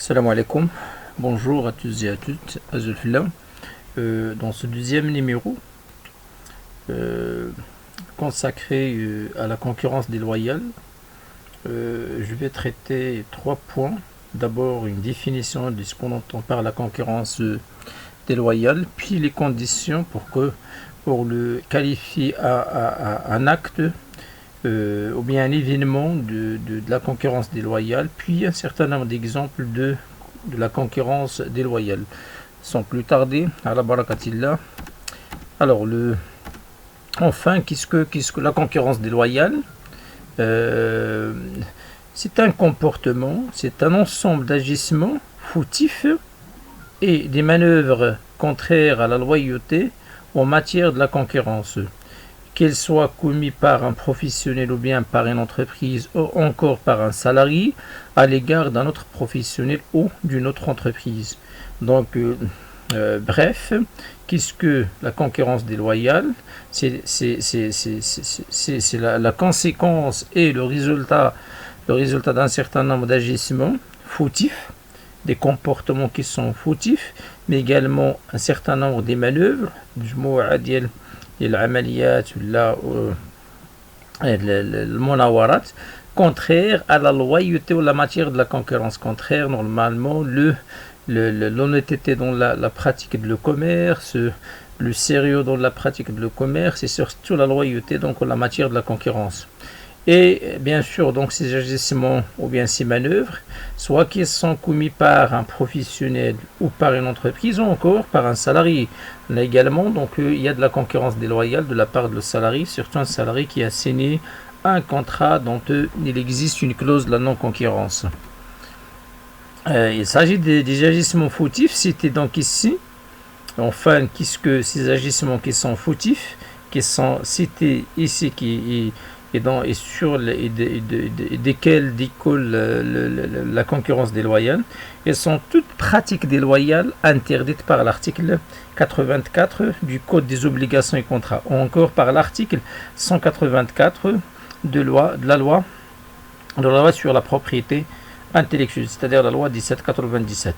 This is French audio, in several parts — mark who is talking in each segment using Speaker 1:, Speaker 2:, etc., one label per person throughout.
Speaker 1: Salam alaikum, bonjour à tous et à toutes, Azulfillah. Dans ce deuxième numéro euh, consacré à la concurrence déloyale, je vais traiter trois points. D'abord, une définition de ce qu'on entend par la concurrence déloyale, puis les conditions pour le qualifier à un acte ou bien un événement de la concurrence déloyale, puis un certain nombre d'exemples de la concurrence déloyale. Sans plus tarder, à la barakatillah. Alors, enfin, qu'est-ce que la concurrence déloyale? C'est un comportement, c'est un ensemble d'agissements fautifs et des manœuvres contraires à la loyauté en matière de la concurrence, qu'elle soit commise par un professionnel ou bien par une entreprise ou encore par un salarié à l'égard d'un autre professionnel ou d'une autre entreprise. Donc, bref, qu'est-ce que la concurrence déloyale? C'est la conséquence et le résultat d'un certain nombre d'agissements fautifs, des comportements qui sont fautifs, mais également un certain nombre des manœuvres, العمليات ولا المناورات contraire à la loyauté ou la matière de la concurrence, contraire normalement l'honnêteté dans la pratique de le commerce, le sérieux dans la pratique de le commerce et surtout la loyauté donc en la matière de la concurrence. Et bien sûr, donc ces agissements ou bien ces manœuvres, soit qu'ils sont commis par un professionnel ou par une entreprise ou encore par un salarié. Là également, donc il y a de la concurrence déloyale de la part de le salarié, surtout un salarié qui a signé un contrat dont il existe une clause de la non-concurrence. Il s'agit des agissements fautifs cités donc ici. Enfin, qu'est-ce que ces agissements qui sont fautifs, qui sont cités ici, et sur desquels découle la concurrence déloyale, elles sont toutes pratiques déloyales interdites par l'article 84 du Code des obligations et contrats, ou encore par l'article 184 de la loi sur la propriété intellectuelle, c'est-à-dire la loi 1797.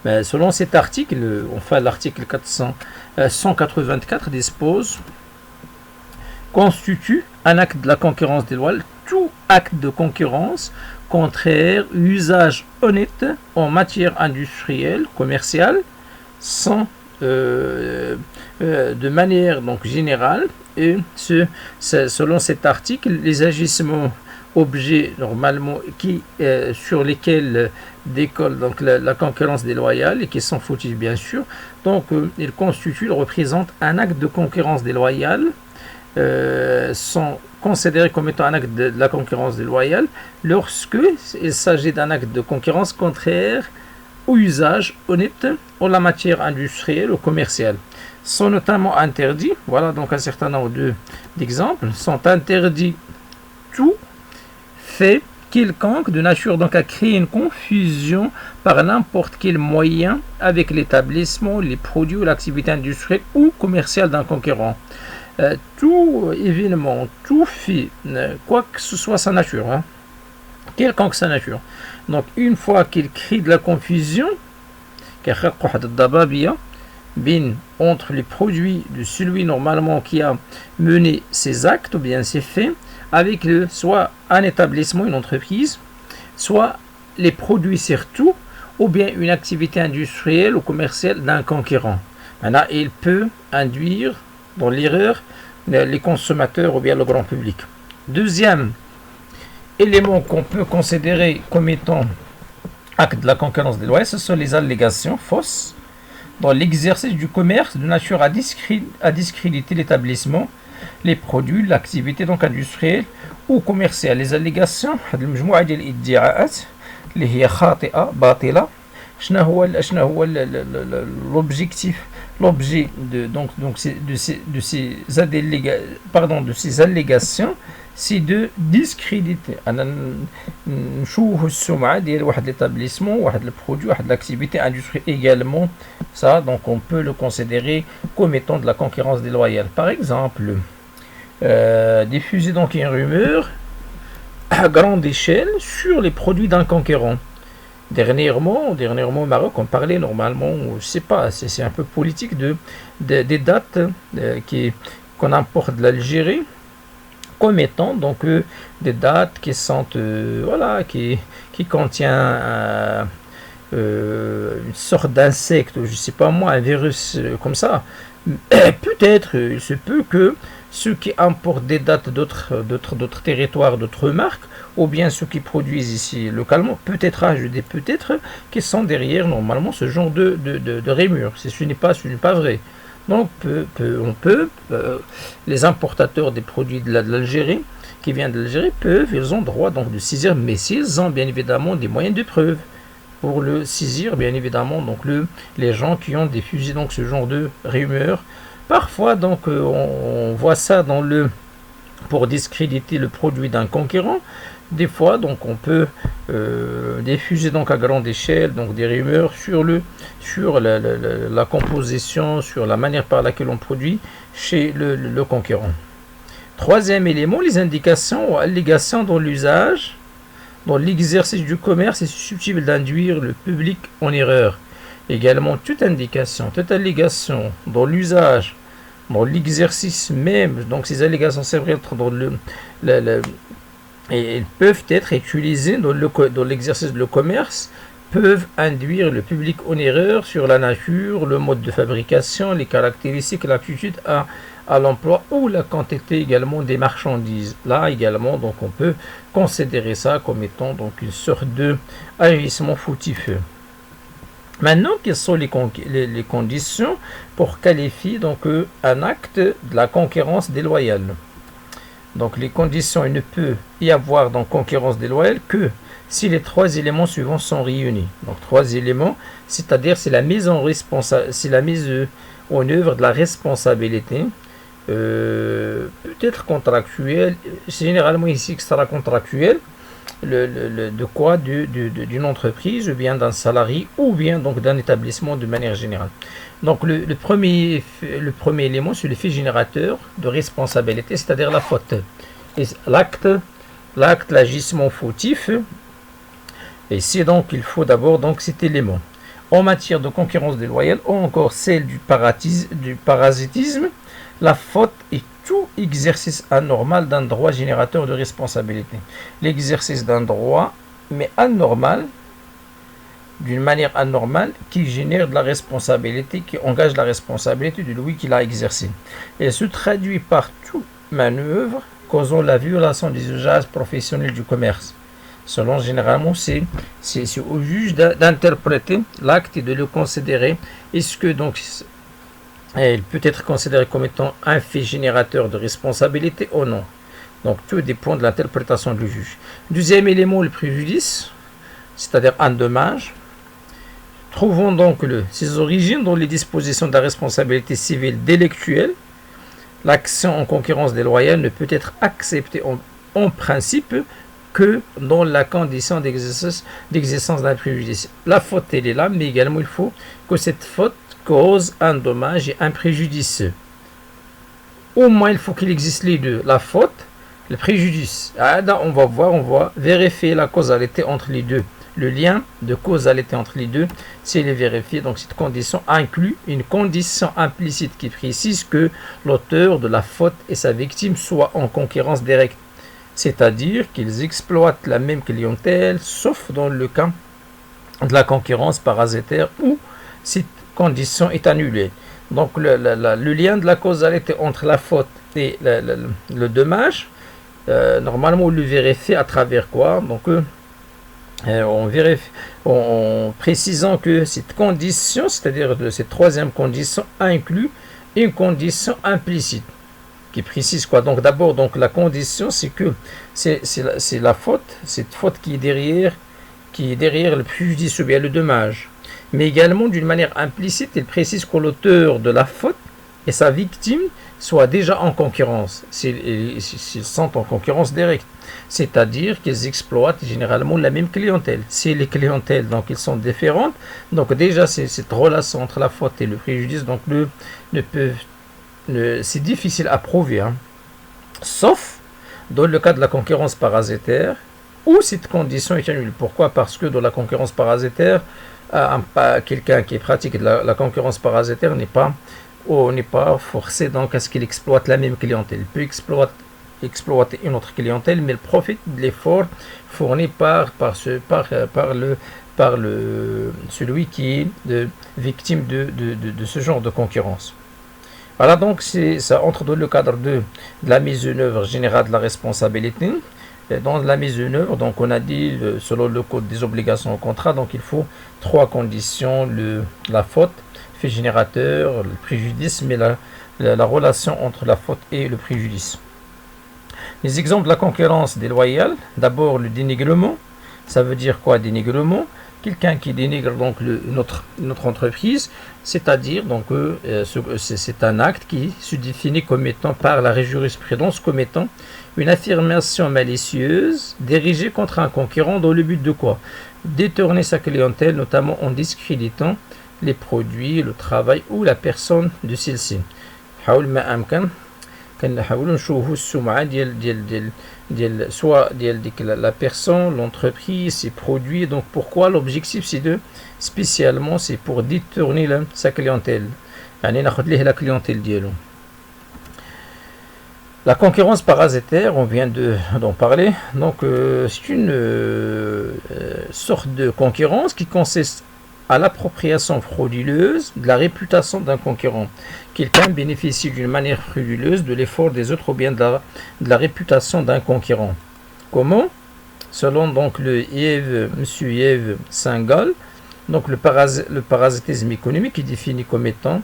Speaker 1: Ben, selon cet article, enfin l'article 184 dispose constitue un acte de la concurrence déloyale tout acte de concurrence contraire à usage honnête en matière industrielle, commerciale, sans de manière donc générale, et selon cet article, les agissements objets normalement sur lesquels décolle donc la concurrence déloyale et qui sont fautifs bien sûr, donc ils représentent un acte de concurrence déloyale, sont considérés comme étant un acte de la concurrence déloyale lorsque il s'agit d'un acte de concurrence contraire au usage honnête en la matière industrielle ou commerciale. Sont notamment interdits, voilà donc un certain nombre d'exemples, sont interdits tout fait quelconque de nature donc à créer une confusion par n'importe quel moyen avec l'établissement, les produits ou l'activité industrielle ou commerciale d'un concurrent. Tout événement, tout fait, quoi que ce soit sa nature, quelconque sa nature. Donc une fois qu'il crée de la confusion, entre les produits de celui normalement qui a mené ces actes ou bien ces faits, avec soit un établissement, une entreprise, soit les produits surtout, ou bien une activité industrielle ou commerciale d'un concurrent. Maintenant, il peut induire dans l'erreur les consommateurs ou bien le grand public. Deuxième élément qu'on peut considérer comme étant acte de la concurrence déloyale, ce sont les allégations fausses dans l'exercice du commerce de nature à discréditer l'établissement, les produits, l'activité donc industrielle ou commerciale. Les allégations, المجموعة ديال الادعاءات اللي هي خاطئة باطلة. شنو هو l'objectif, l'objet de ces allégations, c'est de discréditer. نشوه السمعة ديال واحد l'établissement, واحد le produit, واحد l'activité industrielle également. Ça, donc on peut le considérer comme étant de la concurrence déloyale. Par exemple, diffuser donc une rumeur à grande échelle sur les produits d'un concurrent. Dernièrement au Maroc, on parlait normalement, je sais pas, c'est un peu politique des dates qu'on importe de l'Algérie comme étant donc des dates qui sont voilà qui contient une sorte d'insecte, je sais pas moi, un virus comme ça. Peut-être, il se peut que ceux qui importent des dates d'autres territoires, d'autres marques, ou bien ceux qui produisent ici localement, peut-être, je dis peut-être, qui sont derrière normalement ce genre de rémure. Ce n'est pas vrai. Donc, les importateurs des produits de l'Algérie, qui viennent de l'Algérie, ils ont droit donc de saisir, mais s'ils ont bien évidemment des moyens de preuve pour le saisir, bien évidemment, donc les gens qui ont diffusé donc ce genre de rumeurs. Parfois, donc, on voit ça pour discréditer le produit d'un concurrent. Des fois, donc, on peut diffuser donc à grande échelle donc des rumeurs sur la composition, sur la manière par laquelle on produit chez le concurrent. Troisième élément, les indications ou allégations dans l'usage. Dans l'exercice du commerce est susceptible d'induire le public en erreur. Également, toute indication, toute allégation dans l'usage, dans l'exercice même, donc ces allégations c'est vrai et elles peuvent être utilisées dans l'exercice de commerce, peuvent induire le public en erreur sur la nature, le mode de fabrication, les caractéristiques, l'aptitude à l'emploi ou la quantité également des marchandises. Là également, donc on peut considérer ça comme étant donc une sorte de agissement fautif. Maintenant, quelles sont les conditions pour qualifier donc un acte de la concurrence déloyale? Donc les conditions, il ne peut y avoir donc concurrence déloyale que si les trois éléments suivants sont réunis. Donc trois éléments, c'est-à-dire c'est la mise en œuvre de la responsabilité, peut-être contractuelle, c'est généralement ici extra-contractuelle, d'une entreprise ou bien d'un salarié ou bien donc d'un établissement de manière générale. Donc le premier élément, c'est le fait générateur de responsabilité, c'est-à-dire la faute. Et l'acte, l'agissement fautif. Et c'est donc il faut d'abord donc cet élément. En matière de concurrence déloyale ou encore celle du parasitisme, la faute est tout exercice anormal d'un droit générateur de responsabilité. L'exercice d'un droit, mais anormal, d'une manière anormale, qui génère de la responsabilité, qui engage la responsabilité de lui qui l'a exercé. Elle se traduit par toute manœuvre causant la violation des usages professionnels du commerce. Selon généralement, c'est au juge d'interpréter l'acte et de le considérer. Est-ce que donc il peut être considéré comme étant un fait générateur de responsabilité ou non? Donc tout dépend de l'interprétation du juge. Deuxième élément, le préjudice, c'est-à-dire un dommage. Trouvons donc ses origines dans les dispositions de la responsabilité civile délictuelle. L'action en concurrence déloyale ne peut être acceptée en principe que dans la condition d'existence d'un préjudice. La faute, elle est là, mais également il faut que cette faute cause un dommage et un préjudice. Au moins, il faut qu'il existe les deux, la faute, le préjudice. On va vérifier la causalité entre les deux. Le lien de causalité entre les deux, s'il est vérifié, donc cette condition inclut une condition implicite qui précise que l'auteur de la faute et sa victime soient en concurrence directe, c'est-à-dire qu'ils exploitent la même clientèle, sauf dans le cas de la concurrence parasitaire où cette condition est annulée. Donc le lien de la causalité entre la faute et le dommage, normalement on le vérifie à travers quoi? Donc on vérifie en précisant que cette condition, c'est-à-dire cette troisième condition, inclut une condition implicite qui précise quoi? Donc d'abord, donc la condition, c'est que c'est la faute, cette faute qui est derrière le préjudice ou bien le dommage. Mais également, d'une manière implicite, il précise que l'auteur de la faute et sa victime soient déjà en concurrence, s'ils sont en concurrence directe. C'est-à-dire qu'ils exploitent généralement la même clientèle. Si les clientèles, donc, ils sont différentes, donc déjà, cette relation entre la faute et le préjudice, donc, c'est difficile à prouver, hein. Sauf dans le cas de la concurrence parasitaire, ou cette condition est annulée. Pourquoi? Parce que dans la concurrence parasitaire, quelqu'un qui pratique la concurrence parasitaire n'est pas forcé donc à ce qu'il exploite la même clientèle. Il peut exploiter une autre clientèle, mais il profite de l'effort fourni par celui qui est victime de ce genre de concurrence. Voilà, donc ça entre dans le cadre de la mise en œuvre générale de la responsabilité. Et dans la mise en œuvre, donc on a dit, selon le code des obligations au contrat, donc il faut 3 conditions: la faute, fait générateur, le préjudice, mais la relation entre la faute et le préjudice. Les exemples de la concurrence déloyale: d'abord le dénigrement. Ça veut dire quoi, dénigrement? Quelqu'un qui dénigre donc notre entreprise, c'est-à-dire donc c'est un acte qui se définit comme étant par la jurisprudence comme étant une affirmation malicieuse dirigée contre un concurrent dans le but de quoi? Détourner sa clientèle, notamment en discréditant les produits, le travail ou la personne de celle-ci. حاول ما أمكن كنحاولوا نشوفوا السمعة ديال la personne, l'entreprise, ses produits. Donc pourquoi l'objectif c'est spécialement c'est pour détourner sa clientèle. يعني ناخذ ليه la clientèle ديالو. La concurrence parasitaire, on vient d'en parler. Donc c'est une sorte de concurrence qui consiste à l'appropriation frauduleuse de la réputation d'un concurrent. Quelqu'un bénéficie d'une manière frauduleuse de l'effort des autres ou bien de la réputation d'un concurrent. Comment? Selon donc monsieur Yves Saint-Gall, donc le parasitisme économique est défini comme étant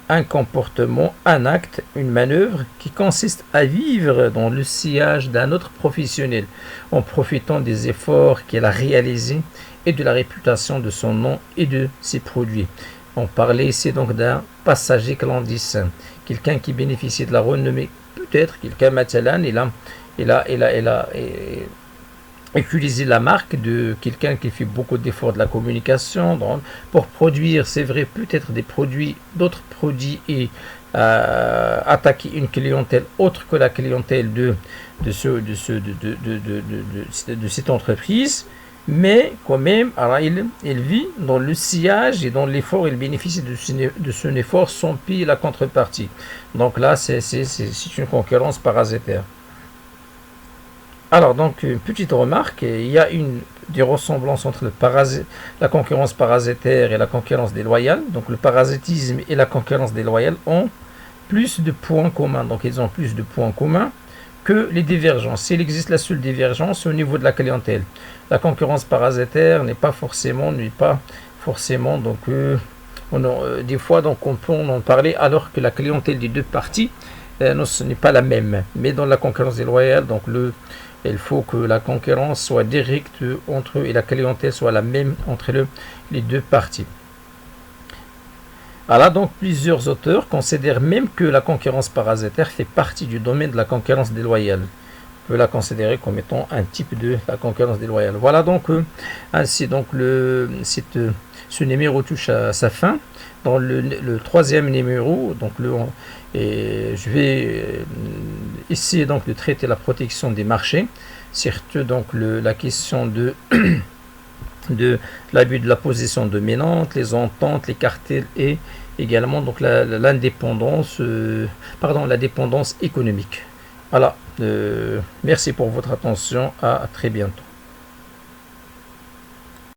Speaker 1: un comportement, un acte, une manœuvre qui consiste à vivre dans le sillage d'un autre professionnel en profitant des efforts qu'il a réalisés et de la réputation de son nom et de ses produits. On parlait ici donc d'un passager clandestin, quelqu'un qui bénéficie de la renommée, peut-être quelqu'un maintenant il a utiliser la marque de quelqu'un qui fait beaucoup d'efforts de la communication pour produire, c'est vrai, peut-être d'autres produits et attaquer une clientèle autre que la clientèle de cette entreprise, mais quand même alors il vit dans le sillage et dans l'effort, il bénéficie de son effort sans payer la contrepartie. Donc là c'est une concurrence parasitaire. Alors, donc, une petite remarque, il y a des ressemblances entre la concurrence parasitaire et la concurrence déloyale. Donc, le parasitisme et la concurrence déloyale ont plus de points communs. Donc, ils ont plus de points communs que les divergences. Il existe la seule divergence au niveau de la clientèle. La concurrence parasitaire n'est pas forcément, donc, des fois, donc, on peut en parler alors que la clientèle des deux parties, ce n'est pas la même. Mais dans la concurrence déloyale, donc, il faut que la concurrence soit directe entre eux et la clientèle soit la même entre les deux parties. Alors donc plusieurs auteurs considèrent même que la concurrence parasitaire fait partie du domaine de la concurrence déloyale. On peut la considérer comme étant un type de la concurrence déloyale. Voilà donc ainsi donc ce numéro touche à sa fin. Dans le troisième numéro, donc je vais essayer donc de traiter la protection des marchés, surtout donc la question de l'abus de la position dominante, les ententes, les cartels et également donc la dépendance économique. Voilà, merci pour votre attention, à très bientôt.